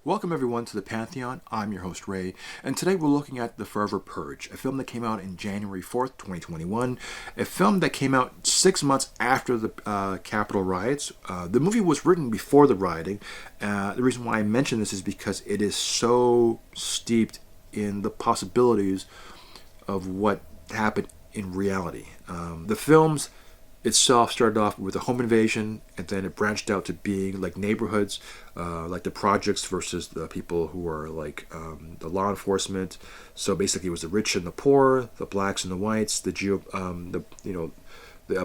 Welcome everyone to the Pantheon. I'm your host Ray, and today we're looking at The Forever Purge, a film that came out in January 4th, 2021, a film that came out 6 months after the Capitol riots. The movie was written before the rioting. The reason why I mention this is because it is so steeped in the possibilities of what happened in reality. The film's itself started off with a home invasion, and then it branched out to being like neighborhoods, like the projects versus the people who are like the law enforcement. So basically, it was the rich and the poor, the blacks and the whites, the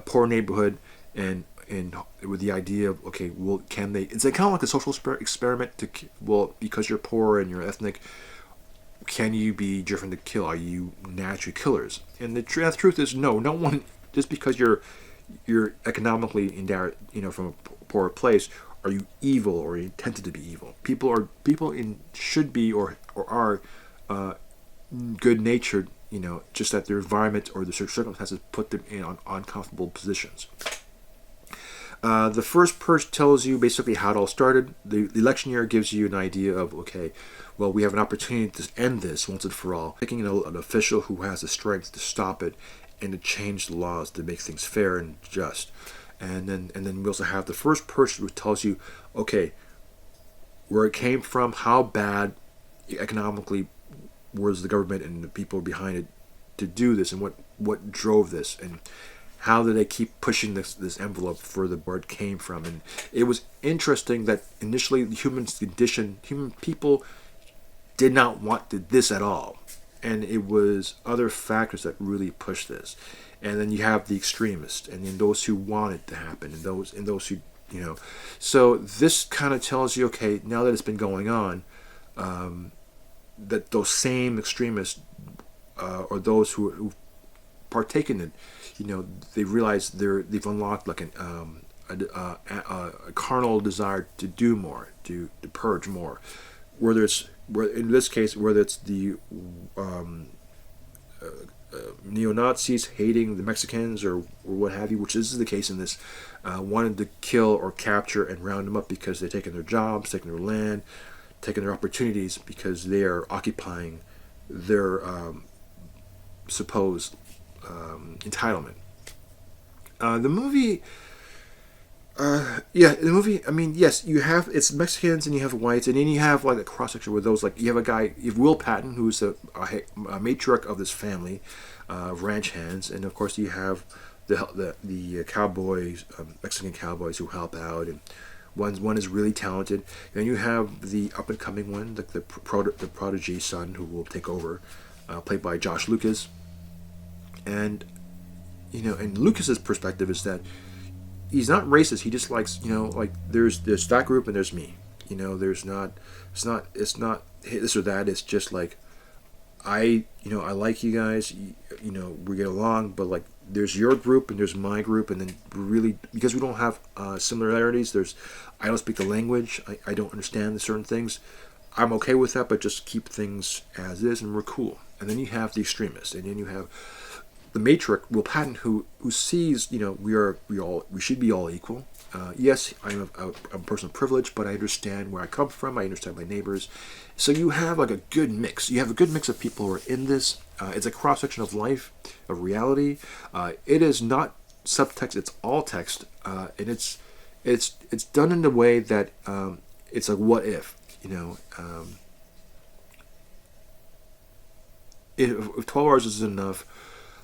poor neighborhood, and with the idea of, okay, well, can they? It's like kind of like a social experiment. Because you're poor and you're ethnic, can you be driven to kill? Are you natural killers? And the truth is, no. No one, just because you're economically from a poor place, are you evil or intended to be evil? People should be or are good natured, just that their environment or the circumstances put them in on uncomfortable positions. The first Purge tells you basically how it all started. The election year gives you an idea of, okay, well, we have an opportunity to end this once and for all. Picking an official who has the strength to stop it and to change the laws to make things fair and just. And then we also have the first Purge, which tells you, okay, where it came from, how bad economically was the government and the people behind it to do this, and what drove this, and how did they keep pushing this envelope further where it came from. And it was interesting that initially the human people did not want this at all. And it was other factors that really pushed this. And then you have the extremists, and then those who want it to happen, and those who, So this kind of tells you, okay, now that it's been going on, that those same extremists, or those who partake in it, they realize they've unlocked like a carnal desire to do more, to purge more. Whether it's the neo-Nazis hating the Mexicans or what have you, which is the case in this, wanted to kill or capture and round them up because they're taking their jobs, taking their land, taking their opportunities because they are occupying their supposed entitlement. The movie. The movie, I mean, yes, it's Mexicans and you have whites, and then you have like a cross section with those, like you have Will Patton, who's a matriarch of this family of ranch hands, and of course you have the cowboys, Mexican cowboys who help out, and one is really talented. Then you have the up and coming one, the prodigy son who will take over, played by Josh Lucas, and and Lucas's perspective is that he's not racist. He just likes, there's that group and there's me. It's not this or that. It's just like, I like you guys. We get along, but like, there's your group and there's my group, and then really, because we don't have similarities. I don't speak the language. I don't understand certain things. I'm okay with that, but just keep things as is, and we're cool. And then you have the extremists, and then you have the matriarch, Will Patton, who sees, we should be all equal. Yes, I'm a person of privilege, but I understand where I come from. I understand my neighbors. So you have like a good mix. You have a good mix of people who are in this. It's a cross section of life, of reality. It is not subtext; it's all text, and it's done in a way that it's like, what if, if 12 hours is enough.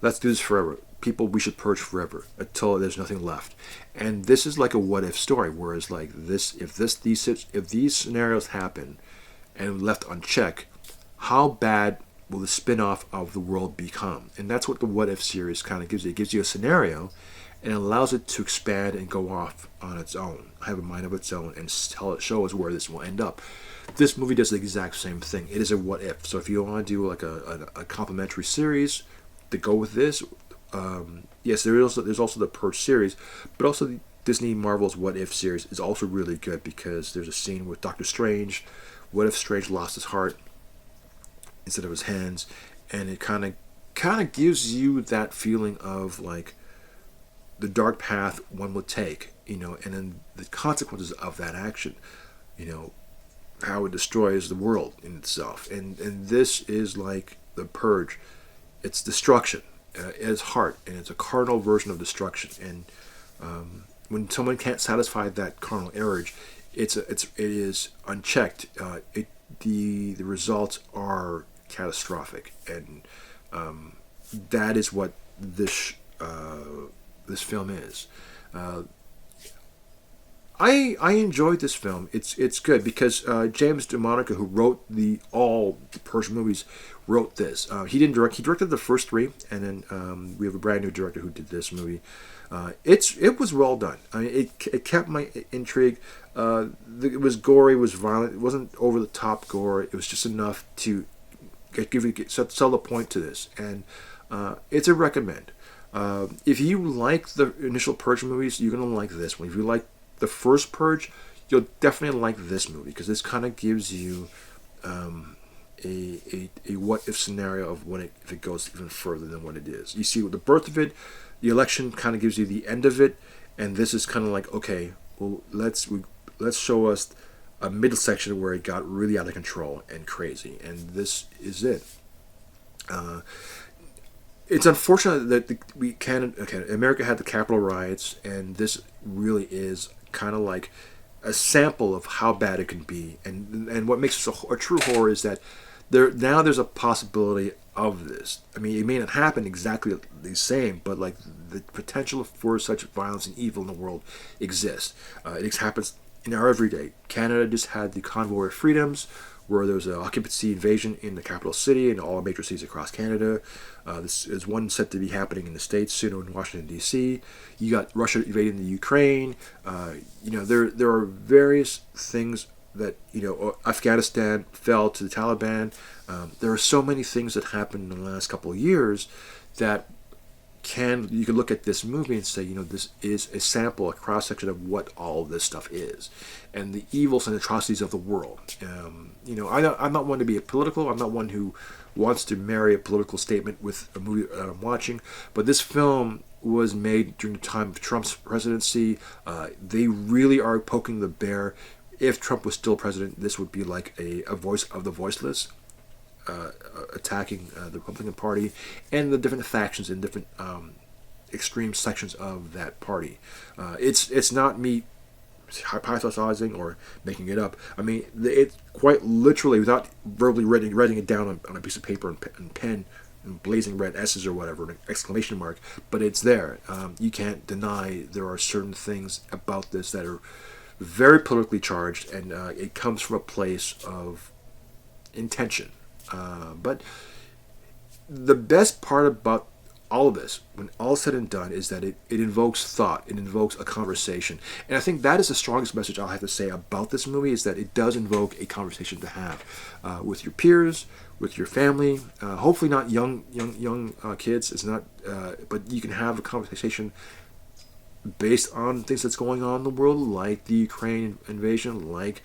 Let's do this forever. People, we should purge forever until there's nothing left. And this is like a what if story, whereas like this, if these scenarios happen and left unchecked, how bad will the spin-off of the world become? And that's what the what if series kind of gives you. It gives you a scenario and allows it to expand and go off on its own, have a mind of its own, and show us where this will end up. This movie does the exact same thing. It is a what if. So if you want to do like a complimentary series to go with this, yes, there's also the Purge series, but also the Disney Marvel's What If series is also really good, because there's a scene with Doctor Strange. What if Strange lost his heart instead of his hands? And it kind of gives you that feeling of like the dark path one would take, and then the consequences of that action. how it destroys the world in itself. And this is like the Purge. It's destruction at its heart, and it's a carnal version of destruction. And when someone can't satisfy that carnal urge, it is unchecked. The results are catastrophic, and that is what this film is. Uh, I enjoyed this film. It's good because James DeMonica, who wrote all the Persian movies, wrote this. He didn't direct. He directed the first three, and then we have a brand new director who did this movie. It was well done. I mean, it kept my intrigue. It was gory, it was violent. It wasn't over the top gore. It was just enough to sell the point to this, and it's a recommend. If you like the initial Purge movies, you're gonna like this one. If you like the first Purge, you'll definitely like this movie because this kind of gives you a what if scenario of if it goes even further than what it is. You see the birth of it, the election kind of gives you the end of it, and this is kind of like, okay, well let's show us a middle section where it got really out of control and crazy, and this is it. It's unfortunate that America had the Capitol riots, and this really is kind of like a sample of how bad it can be. And what makes this a true horror is that there's a possibility of this. I mean, it may not happen exactly the same, but like the potential for such violence and evil in the world exists. It happens in our everyday. Canada just had the Convoy of Freedoms, where there was an occupancy invasion in the capital city and all major cities across Canada. This is one set to be happening in the States soon in Washington, D.C. You got Russia invading the Ukraine. There are various things that, Afghanistan fell to the Taliban. There are so many things that happened in the last couple of years that you can look at this movie and say, this is a sample, a cross-section of what all of this stuff is, and the evils and atrocities of the world. I'm not one to be political. I'm not one who wants to marry a political statement with a movie that I'm watching, but this film was made during the time of Trump's presidency. They really are poking the bear. If Trump was still president, this would be like a voice of the voiceless, attacking the Republican Party and the different factions in different extreme sections of that party. It's not me hypothesizing or making it up. I mean, it quite literally, without verbally writing it down on a piece of paper and pen and blazing red S's or whatever, an exclamation mark, but it's there. You can't deny there are certain things about this that are very politically charged, and it comes from a place of intention. But the best part about all of this, when all said and done, is that it invokes thought, it invokes a conversation. And I think that is the strongest message I'll have to say about this movie, is that it does invoke a conversation to have with your peers, with your family, hopefully not young kids. It's not, but you can have a conversation based on things that's going on in the world, like the Ukraine invasion, like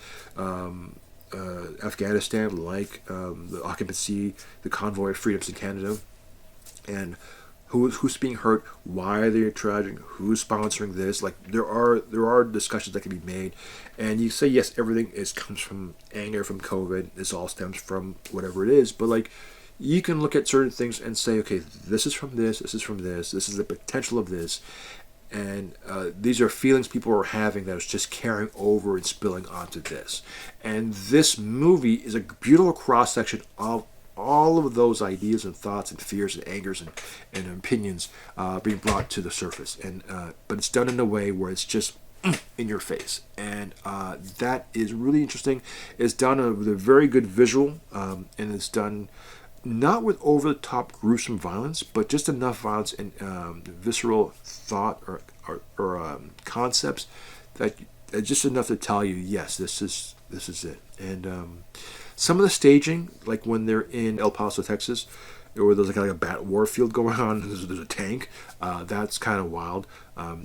Afghanistan, like the occupancy, the Convoy of Freedoms in Canada, and who's being hurt, why are they tragic, who's sponsoring this. Like there are discussions that can be made, and you say yes, everything comes from anger, from COVID. This all stems from whatever it is, but like you can look at certain things and say, okay, this is from this, this is from this is the potential of this. And these are feelings people are having that is just carrying over and spilling onto this. And this movie is a beautiful cross-section of all of those ideas and thoughts and fears and angers and opinions being brought to the surface. And but it's done in a way where it's just in your face. And that is really interesting. It's done with a very good visual, and it's done not with over-the-top gruesome violence, but just enough violence and visceral thought or concepts that just enough to tell you, yes, this is it. And some of the staging, like when they're in El Paso, Texas, where there's like a bat war field going on, there's a tank, that's kind of wild.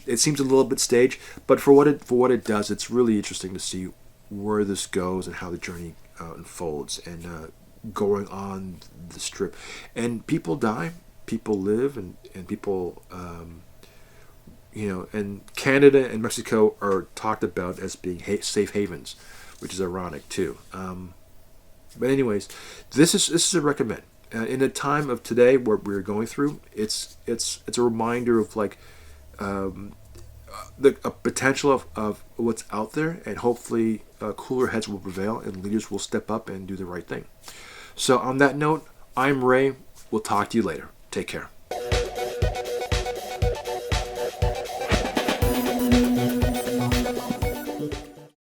It seems a little bit staged, but for what it does, it's really interesting to see where this goes and how the journey unfolds, and going on the strip. And people die, people live, and people, and Canada and Mexico are talked about as being safe havens which is ironic too. But anyways, this is a recommend. In a time of today where we're going through, it's a reminder of like the potential of what's out there, and hopefully cooler heads will prevail and leaders will step up and do the right thing. So on that note, I'm Ray. We'll talk to you later. Take care.